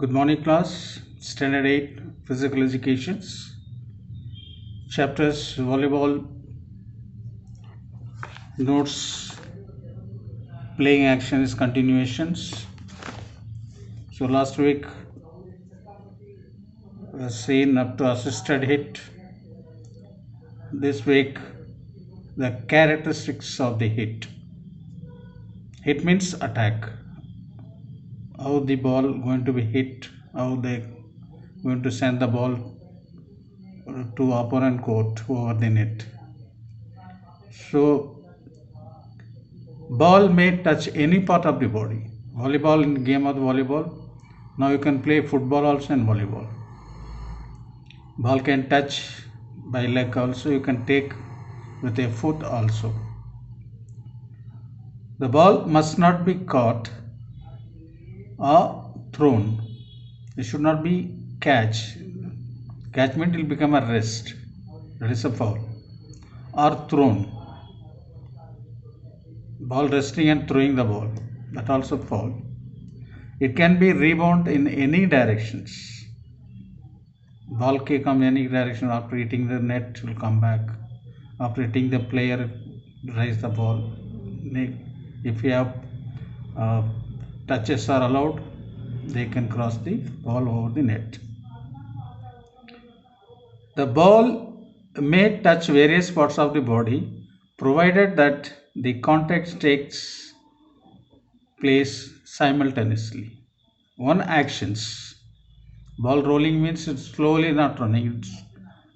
Good morning, class. Standard 8 Physical Educations. Chapters Volleyball, Notes, Playing Actions, Continuations. So, last week was seen up to assisted hit. This week, the characteristics of the hit. Hit means attack. How the ball going to be hit, how they going to send the ball to opponent court over the net. So, ball may touch any part of the body. Volleyball, in game of volleyball, now you can play football also and volleyball. Ball can touch by leg also, you can take with a foot also. The ball must not be caught or thrown. It should not be catch. Catchment will become a rest. That is a foul. Or thrown. Ball resting and throwing the ball. That also foul. It can be rebound in any directions. Ball can come any direction. After hitting the net, it will come back. After hitting the player, raise the ball. If you have touches are allowed, they can cross the ball over the net. The ball may touch various parts of the body, provided that the contact takes place simultaneously. One actions. Ball rolling means it's slowly not running.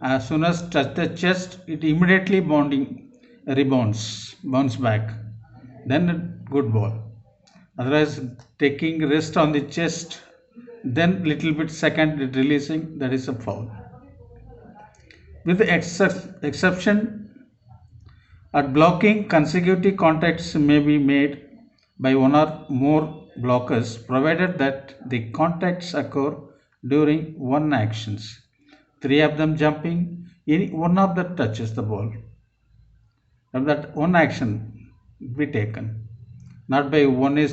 As soon as touch the chest, it immediately bounce back. Then a good ball. Otherwise, taking rest on the chest, then little bit second releasing, that is a foul. With the exception, at blocking, consecutive contacts may be made by one or more blockers, provided that the contacts occur during one actions. Three of them jumping, any one of them touches the ball. And that one action be taken. Not by one is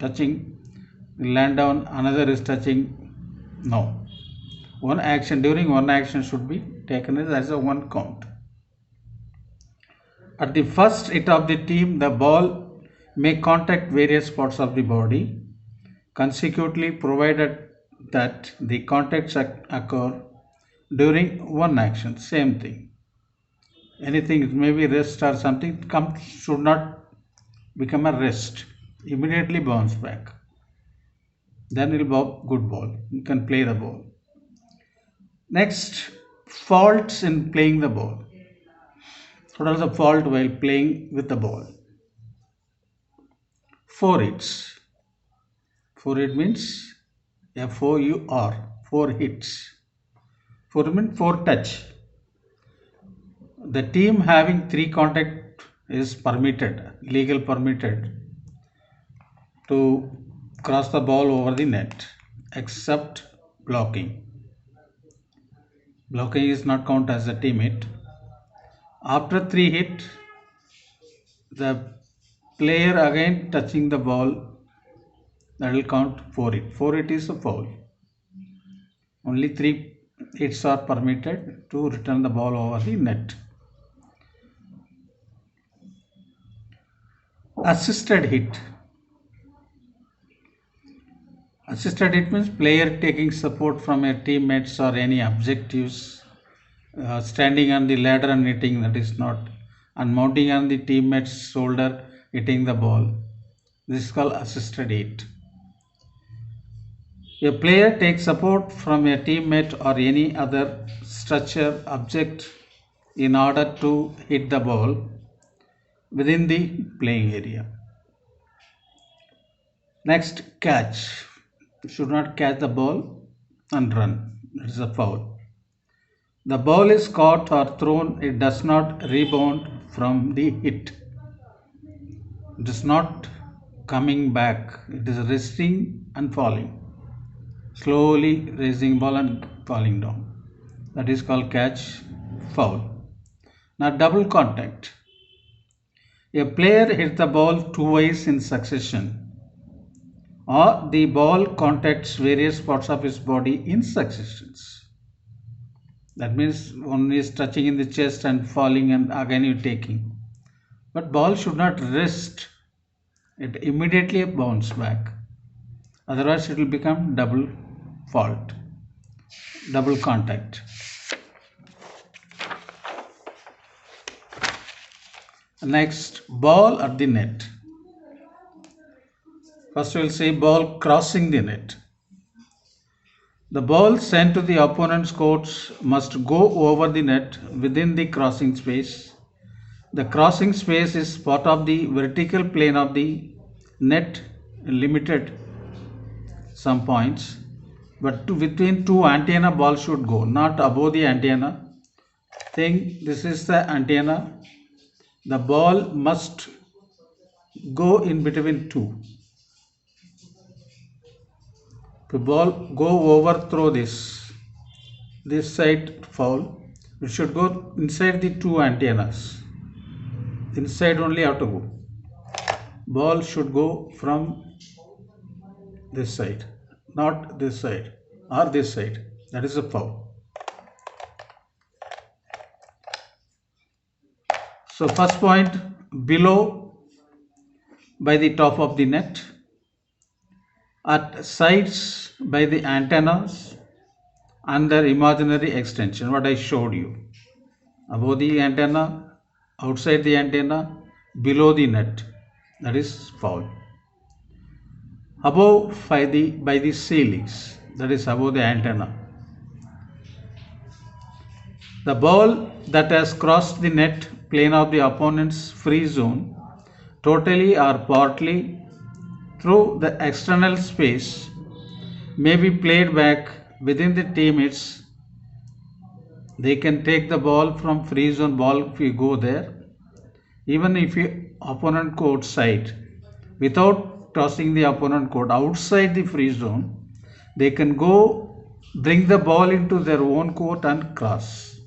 touching, land down, another is touching. No. During one action should be taken as a one count. At the first hit of the team, the ball may contact various parts of the body consecutively, provided that the contacts occur during one action. Same thing. Anything, it may be rest or something, should not become a rest. Immediately bounce back. Then it will be good ball. You can play the ball. Next, faults in playing the ball. What is the fault while playing with the ball? Four hits. Four hit means F-O-U-R. Four hits. Four means four touch. The team having three contact is permitted, legal permitted, to cross the ball over the net, except blocking. Blocking is not count as a team hit. After three hit, the player again touching the ball, that will count 4 hit. 4 hit is a foul. Only 3 hits are permitted to return the ball over the net. Assisted hit. Assisted hit means player taking support from a teammates or any objectives, standing on the ladder and hitting, that is not, and mounting on the teammate's shoulder, hitting the ball. This is called assisted hit. A player takes support from a teammate or any other structure object in order to hit the ball within the playing area. Next, catch. Should not catch the ball and run. It is a foul. The ball is caught or thrown, it does not rebound from the hit. It is not coming back. It is resting and falling. Slowly raising ball and falling down. That is called catch, foul. Now double contact. A player hits the ball twice in succession or the ball contacts various parts of his body in succession. That means one is touching in the chest and falling and again you taking. But ball should not rest. It immediately bounce back. Otherwise it will become double fault, double contact. Next, ball at the net. First we will say ball crossing the net. The ball sent to the opponent's court must go over the net within the crossing space. The crossing space is part of the vertical plane of the net, limited some points, but between two antenna ball should go, not above the antenna. Think this is the antenna. The ball must go in between two. The ball go over through this side foul. It should go inside the two antennas. Inside only have to go. Ball should go from this side, not this side or this side. That is a foul. So first point, below by the top of the net, at sides by the antennas and their imaginary extension, what I showed you. Above the antenna, outside the antenna, below the net, that is foul. Above by the ceilings, that is above the antenna. The ball that has crossed the net plane of the opponent's free zone, totally or partly through the external space, may be played back within the teammates. They can take the ball from free zone ball if you go there, even if you opponent court side, without crossing the opponent court outside the free zone, they can go bring the ball into their own court and cross.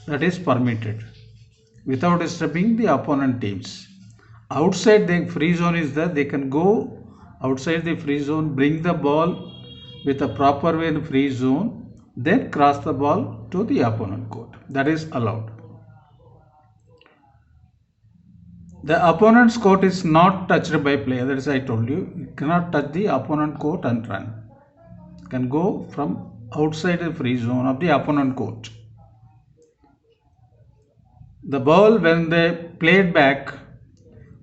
That is permitted without disturbing the opponent teams. Outside the free zone is there, they can go outside the free zone, bring the ball with a proper way in free zone, then cross the ball to the opponent court. That is allowed. The opponent's court is not touched by player. That is I told you. You cannot touch the opponent court and run. You can go from outside the free zone of the opponent court. The ball, when they played back,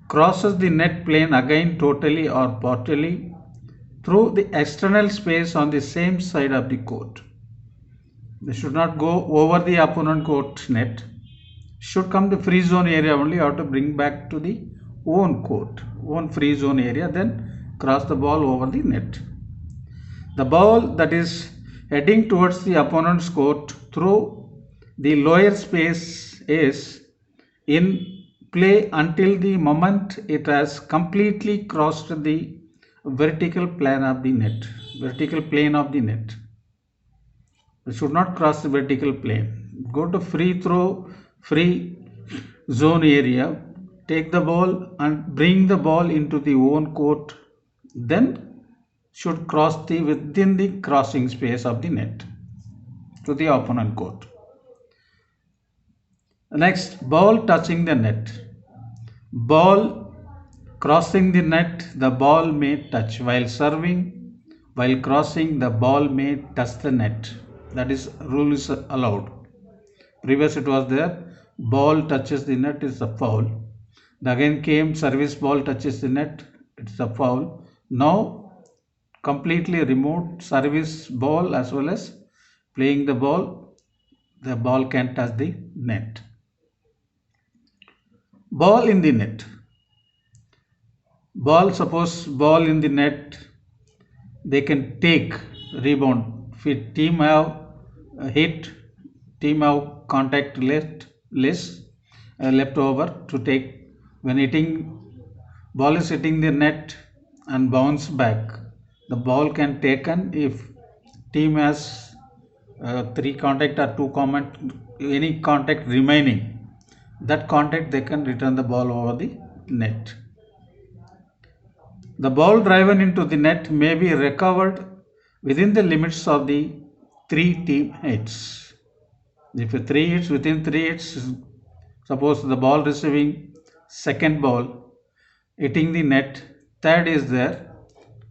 crosses the net plane again totally or partly through the external space on the same side of the court. They should not go over the opponent court net. Should come the free zone area only. You have to bring back to the own court, own free zone area, then cross the ball over the net. The ball that is heading towards the opponent's court through the lower space is in play until the moment it has completely crossed the vertical plane of the net. It should not cross the vertical plane. Go to free zone area, take the ball and bring the ball into the own court, then should cross within the crossing space of the net to the opponent court. Next, ball touching the net. Ball crossing the net, the ball may touch. While serving, while crossing, the ball may touch the net. That is, rule is allowed. Previous it was there, ball touches the net is a foul. Again came service ball touches the net, it's a foul. Now completely removed service ball as well as playing the ball can touch the net. Ball in the net. Suppose ball in the net, they can take rebound. If team have hit, team have contact left over to take. When ball is hitting the net and bounce back, the ball can taken if team has 3 contact or 2 any contact remaining. That contact they can return the ball over the net. The ball driven into the net may be recovered within the limits of the 3 team hits. If 3 hits, within 3 hits, suppose the ball receiving second ball, hitting the net, third is there,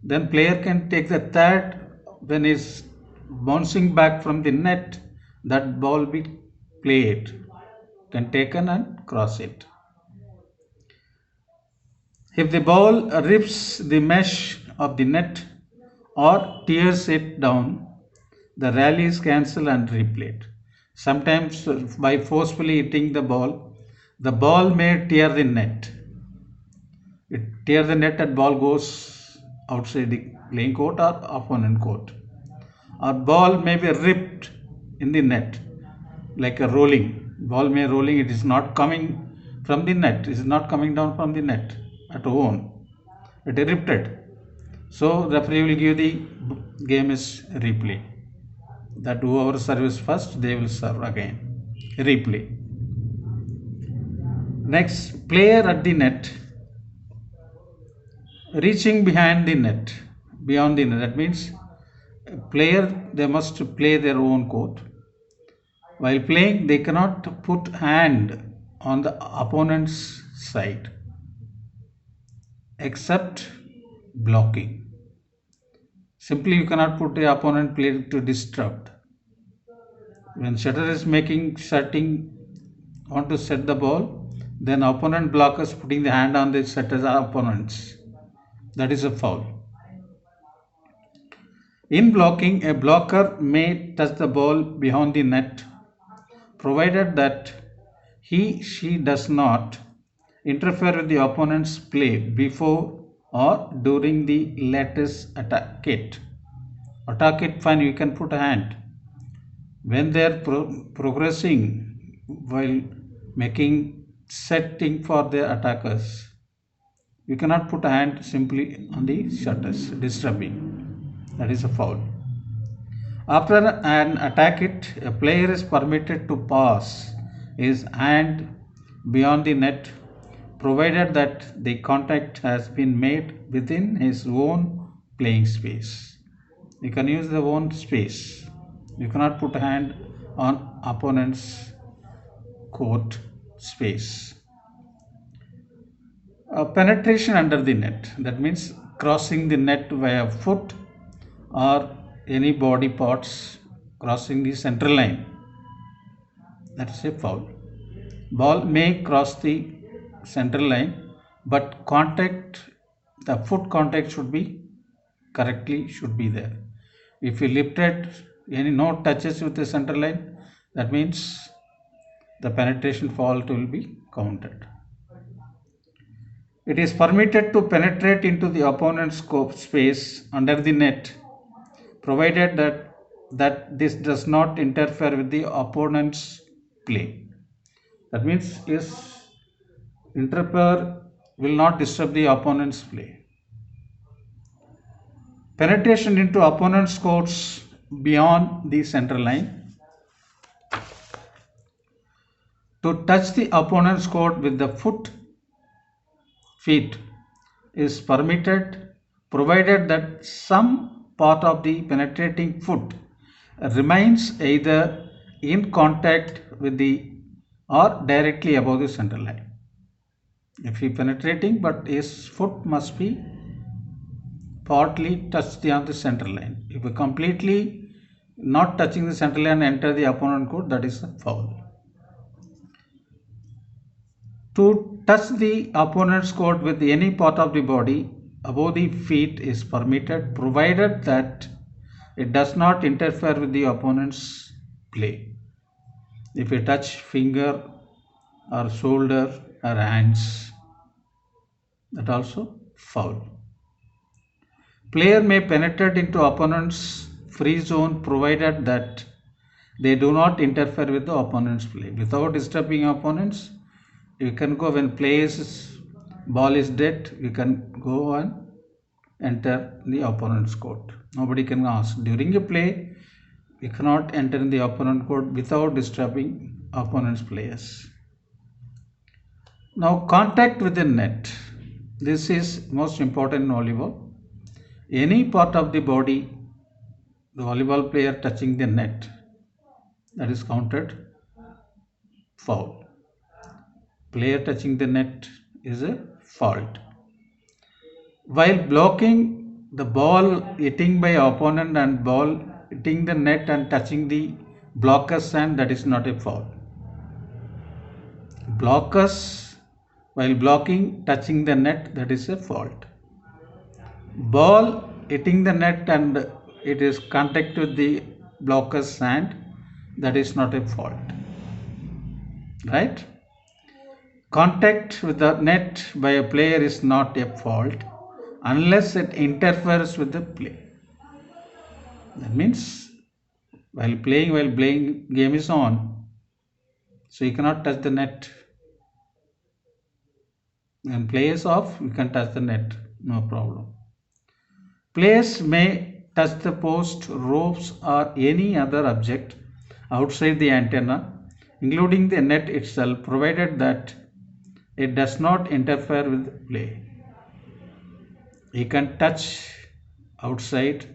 then player can take the third. When is bouncing back from the net, that ball be played, can taken and cross it. If the ball rips the mesh of the net or tears it down, the rally is cancelled and replayed. Sometimes by forcefully hitting the ball may tear the net. It tears the net and ball goes outside the playing court or opponent court. Or ball may be ripped in the net like a rolling. Ball may rolling, it is not coming from the net, it is not coming down from the net at own. It is ripped. So referee will give the game is replay. That whoever serves first, they will serve again. Replay. Next, player at the net, reaching behind the net, beyond the net. That means player, they must play their own court. While playing, they cannot put hand on the opponent's side except blocking. Simply you cannot put the opponent player to disrupt. When setter is want to set the ball, then opponent blockers putting the hand on the setter's opponents. That is a foul. In blocking, a blocker may touch the ball beyond the net, provided that she does not interfere with the opponent's play before or during the latest attack it. Attack it, fine, you can put a hand. When they are progressing while setting for their attackers, you cannot put a hand simply on the shutters, disturbing. That is a foul. After an attack it, a player is permitted to pass his hand beyond the net, provided that the contact has been made within his own playing space. You can use the own space. You cannot put a hand on opponent's court space. Penetration under the net, that means crossing the net via foot or any body parts crossing the central line. That's a foul. Ball may cross the central line, but the foot contact should be there. If you lift it, no touches with the central line, that means the penetration fault will be counted. It is permitted to penetrate into the opponent's space under the net, provided that this does not interfere with the opponent's play. That means interfere will not disturb the opponent's play. Penetration into opponent's courts beyond the central line. To touch the opponent's court with the feet is permitted, provided that some part of the penetrating foot remains either in contact with or directly above the central line. If he penetrating, but his foot must be partly touched on the central line. If he completely not touching the central line enter the opponent court, that is a foul. To touch the opponent's court with any part of the body above the feet is permitted, provided that it does not interfere with the opponent's play. If you touch finger or shoulder or hands, that also foul. Player may penetrate into opponent's free zone, provided that they do not interfere with the opponent's play. Without disturbing opponents, you can go when player's ball is dead, you can go and enter the opponent's court. Nobody can ask. During a play, you cannot enter in the opponent court without disturbing opponent's players. Now, contact with the net. This is most important in volleyball. Any part of the body, the volleyball player touching the net, that is counted foul. Player touching the net is a fault. While blocking, the ball hitting by opponent and ball hitting the net and touching the blocker's hand, that is not a foul. Blockers, while blocking, touching the net, that is a fault. Ball hitting the net and it is contact with the blocker's hand, that is not a fault. Right? Contact with the net by a player is not a fault unless it interferes with the play. That means while playing game is on, so you cannot touch the net. When play is off, you can touch the net, no problem. Players may touch the post, ropes, or any other object outside the antenna, including the net itself, provided that it does not interfere with play. You can touch outside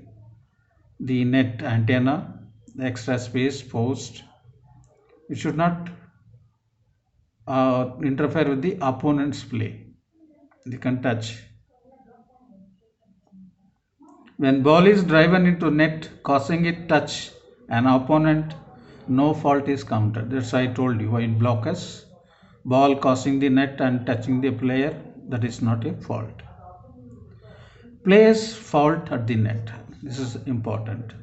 the net antenna, the extra space, post. It should not interfere with the opponent's play. You can touch. When ball is driven into net, causing it touch an opponent, no fault is counted. That's why I told you. In blockers, ball causing the net and touching the player, that is not a fault. Players fault at the net. This is important.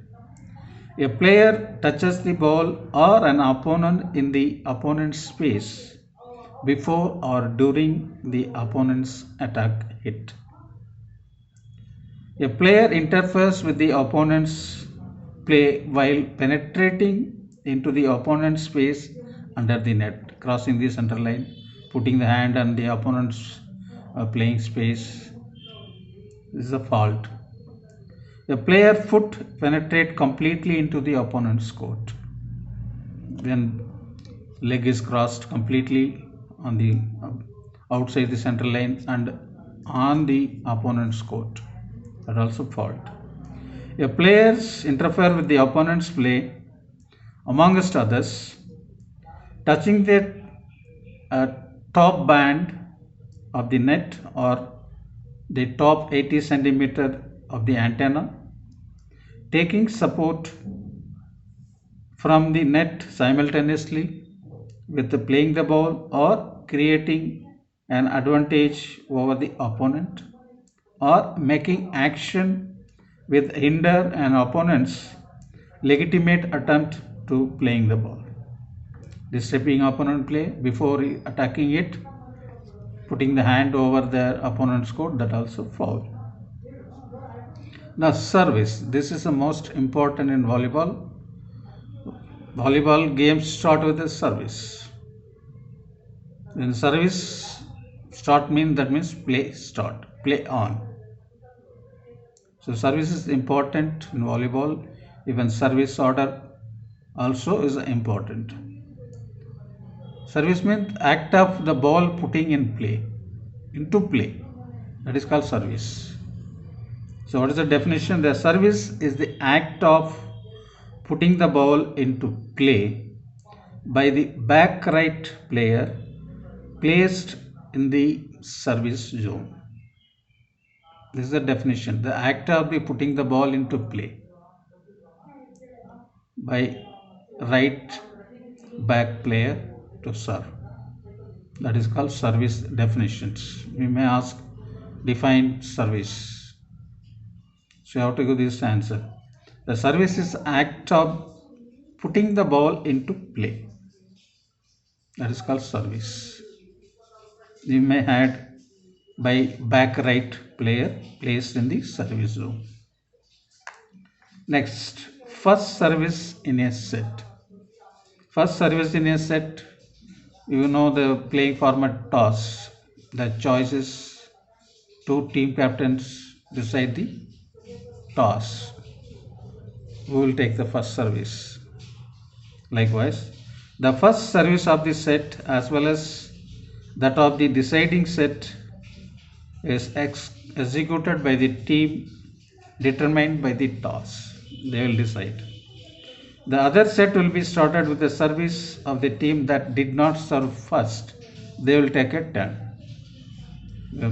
A player touches the ball or an opponent in the opponent's space before or during the opponent's attack hit. A player interferes with the opponent's play while penetrating into the opponent's space under the net, crossing the center line, putting the hand on the opponent's playing space. This is a fault. A player foot penetrate completely into the opponent's court. Then leg is crossed completely on the outside the center line and on the opponent's court. That also fault. A players interfere with the opponent's play, amongst others, touching the top band of the net or the top 80 centimeter of the antenna, taking support from the net simultaneously with playing the ball or creating an advantage over the opponent, or making action with hinder an opponent's legitimate attempt to playing the ball. Disturbing opponent play before attacking it, putting the hand over the opponent's court, that also foul. Now service, this is the most important in volleyball. Volleyball games start with a service. When service start means play start, play on. So service is important in volleyball. Even service order also is important. Service means act of the ball putting in play, into play. That is called service. So what is the definition? The service is the act of putting the ball into play by the back right player placed in the service zone. This is the definition. The act of putting the ball into play by right back player to serve. That is called service definitions. We may ask define service. So you have to give this answer. The service is act of putting the ball into play. That is called service. You may add by back right player placed in the service zone. Next, first service in a set. First service in a set, you know the playing format toss. The choice is two team captains decide the toss. Who will take the first service? Likewise, the first service of the set as well as that of the deciding set, is executed by the team determined by the toss. They will decide. The other set will be started with the service of the team that did not serve first. They will take a turn.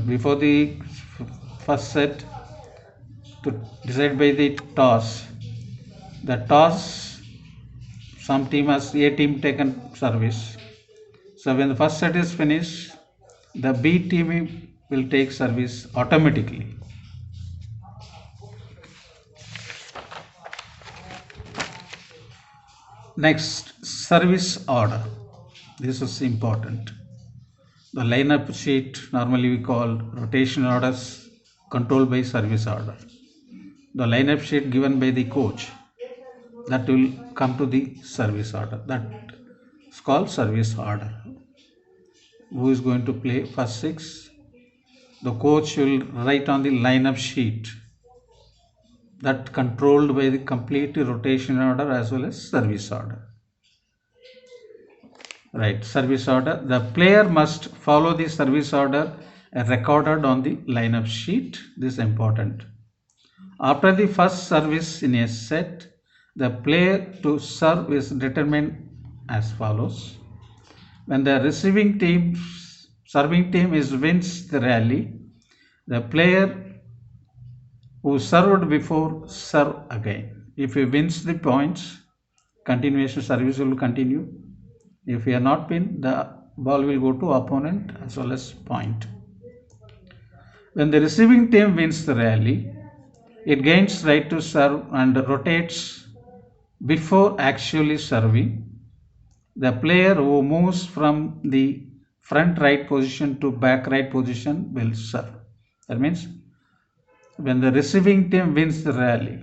Before the first set to decide by the toss, some team has A team taken service. So when the first set is finished, the B team will take service automatically. Next, service order. This is important. The lineup sheet normally we call rotation orders controlled by service order. The lineup sheet given by the coach, that will come to the service order. That is called service order. Who is going to play first 6? The coach will write on the lineup sheet, that controlled by the complete rotation order as well as service order. Right, service order. The player must follow the service order recorded on the lineup sheet. This is important. After the first service in a set, the player to serve is determined as follows. When the serving team wins the rally, the player who served before serve again. If he wins the points, continuation service will continue. If he has not win, the ball will go to opponent as well as point. When the receiving team wins the rally, it gains right to serve and rotates before actually serving. The player who moves from the front right position to back right position will serve. That means when the receiving team wins the rally,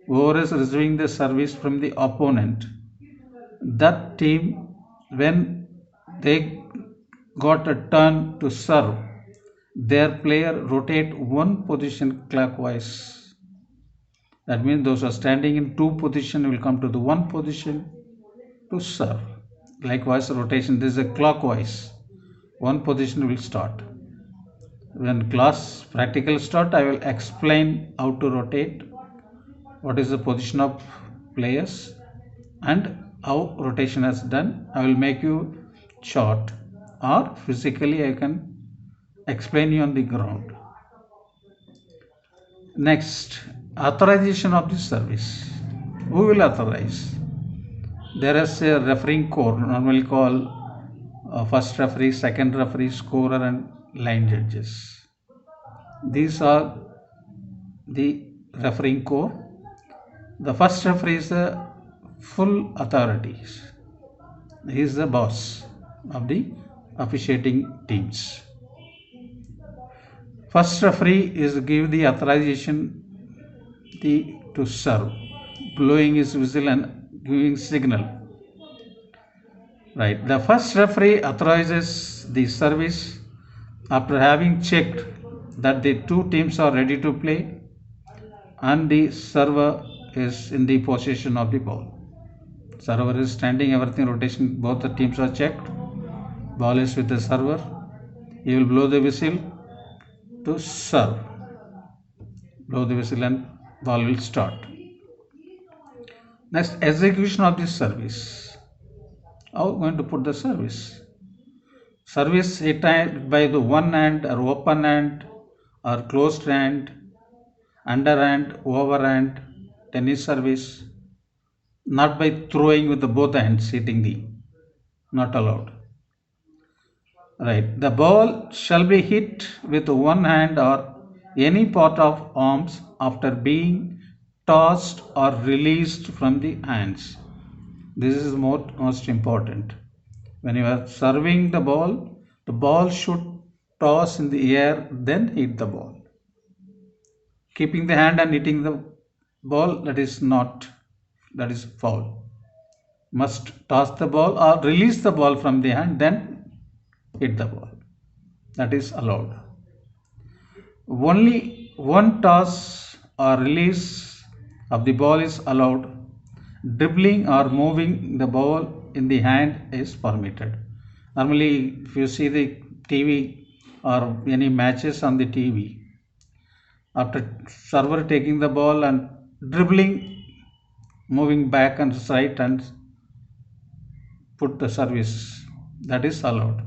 whoever is receiving the service from the opponent, that team, when they got a turn to serve, their player rotate one position clockwise. That means those who are standing in 2 position will come to the 1 position to serve. Likewise, rotation, this is a clockwise. 1 position will start. When class practical start, I will explain how to rotate, what is the position of players, and how rotation is done. I will make you chart, or physically I can explain you on the ground. Next, authorization of the service. Who will authorize? There is a refereeing corps, normally called first referee, second referee, scorer, and line judges. These are the refereeing corps. The first referee is the full authorities. He is the boss of the officiating teams. First referee is give the authorization to serve, blowing his whistle and giving signal. Right. The first referee authorizes the service after having checked that the 2 teams are ready to play and the server is in the possession of the ball. Server is standing, everything rotation, both the teams are checked. Ball is with the server. He will blow the whistle to serve. Blow the whistle and ball will start. Next, execution of the service. How are we going to put the service? Service hit by the one hand or open hand or closed hand, underhand, overhand, tennis service. Not by throwing with the both hands, hitting the, not allowed. Right. The ball shall be hit with one hand or any part of arms after being tossed or released from the hands. This is most important. When you are serving the ball should toss in the air, then hit the ball. Keeping the hand and hitting the ball, that is foul. Must toss the ball or release the ball from the hand, then hit the ball. That is allowed. Only one toss or release of the ball is allowed. Dribbling or moving the ball in the hand is permitted. Normally, if you see the TV or any matches on the TV. After server taking the ball and dribbling, moving back and right and put the service, that is allowed.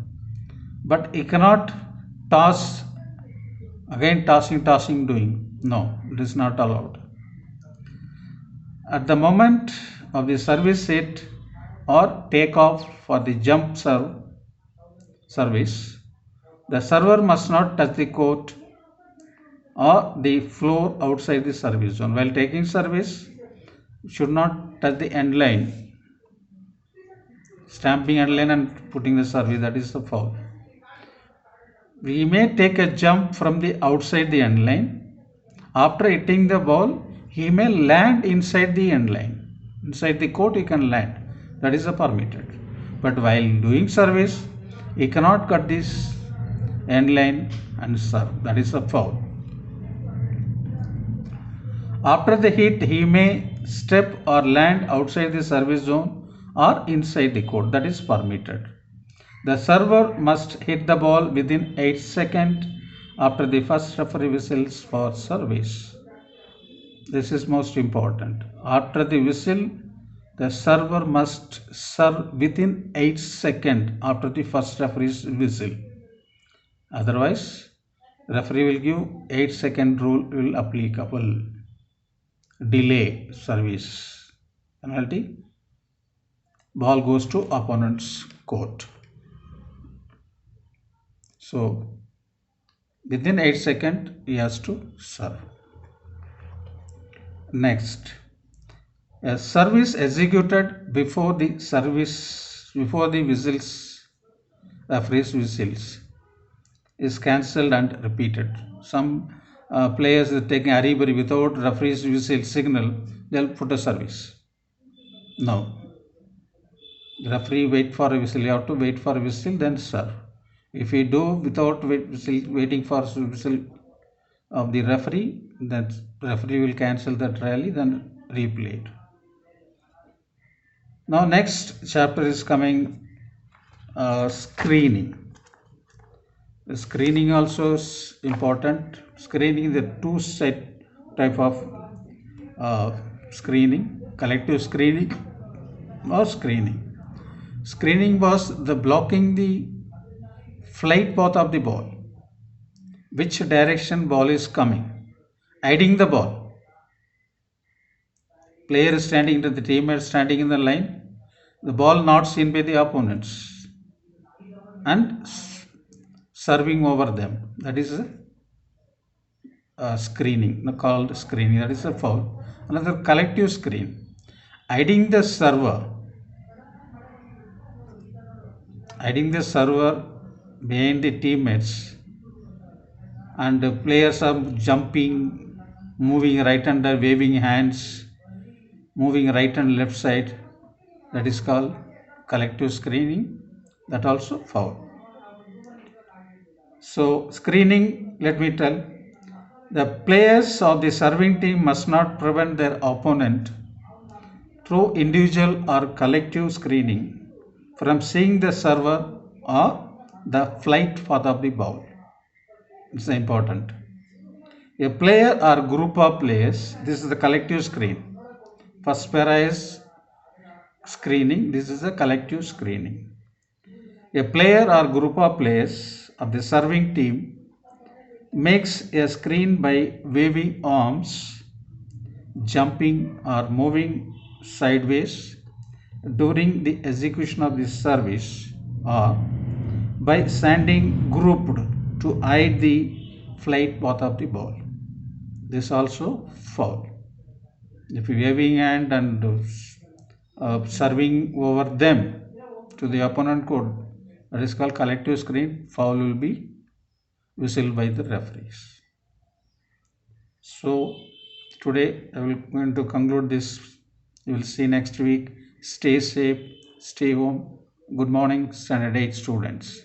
But he cannot toss again, tossing doing. No, it is not allowed. At the moment of the service hit or take off for the jump service, the server must not touch the court or the floor outside the service zone. While taking service, should not touch the end line, stamping end line and putting the service, that is the foul. We may take a jump from the outside the end line. After hitting the ball, he may land inside the end line. Inside the court he can land. That is permitted. But while doing service, he cannot cut this end line and serve. That is a foul. After the hit, he may step or land outside the service zone or inside the court. That is permitted. The server must hit the ball within 8 seconds after the first referee whistles for service. This is most important. After the whistle, the server must serve within 8 seconds after the first referee's whistle. Otherwise, referee will give 8-second rule will applicable. Delay service penalty. Ball goes to opponent's court. So, within 8 seconds, he has to serve. Next, a service executed before the referee's whistles is cancelled and repeated. Some players are taking hurry-burry without referee's whistle signal, they'll put a service. No. The referee wait for a whistle, you have to wait for a whistle, then serve. If you do without waiting for whistle of the referee, then referee will cancel that rally, then replay it. Now next chapter is coming screening. The screening also is important. Screening, the two type of screening, collective screening or screening. Screening was the blocking the flight path of the ball, which direction ball is coming, hiding the ball. Player is standing, the teammate standing in the line, the ball not seen by the opponents, and serving over them. That is a screening, called screening. That is a foul. Another collective screen, hiding the server behind the teammates, and the players are jumping, moving right under, waving hands, moving right and left side. That is called collective screening. That also foul. So screening, let me tell, the players of the serving team must not prevent their opponent through individual or collective screening from seeing the server or the flight path of the ball. It's important. A player or group of players, this is the collective screen. First para is screening, this is a collective screening. A player or group of players of the serving team makes a screen by waving arms, jumping or moving sideways during the execution of the service, or by standing grouped to hide the flight path of the ball. This also foul. If you waving hand and serving over them to the opponent court, that is called collective screen, foul will be whistled by the referees. So today I will going to conclude this. You will see next week. Stay safe, stay home. Good morning, standard 8 students.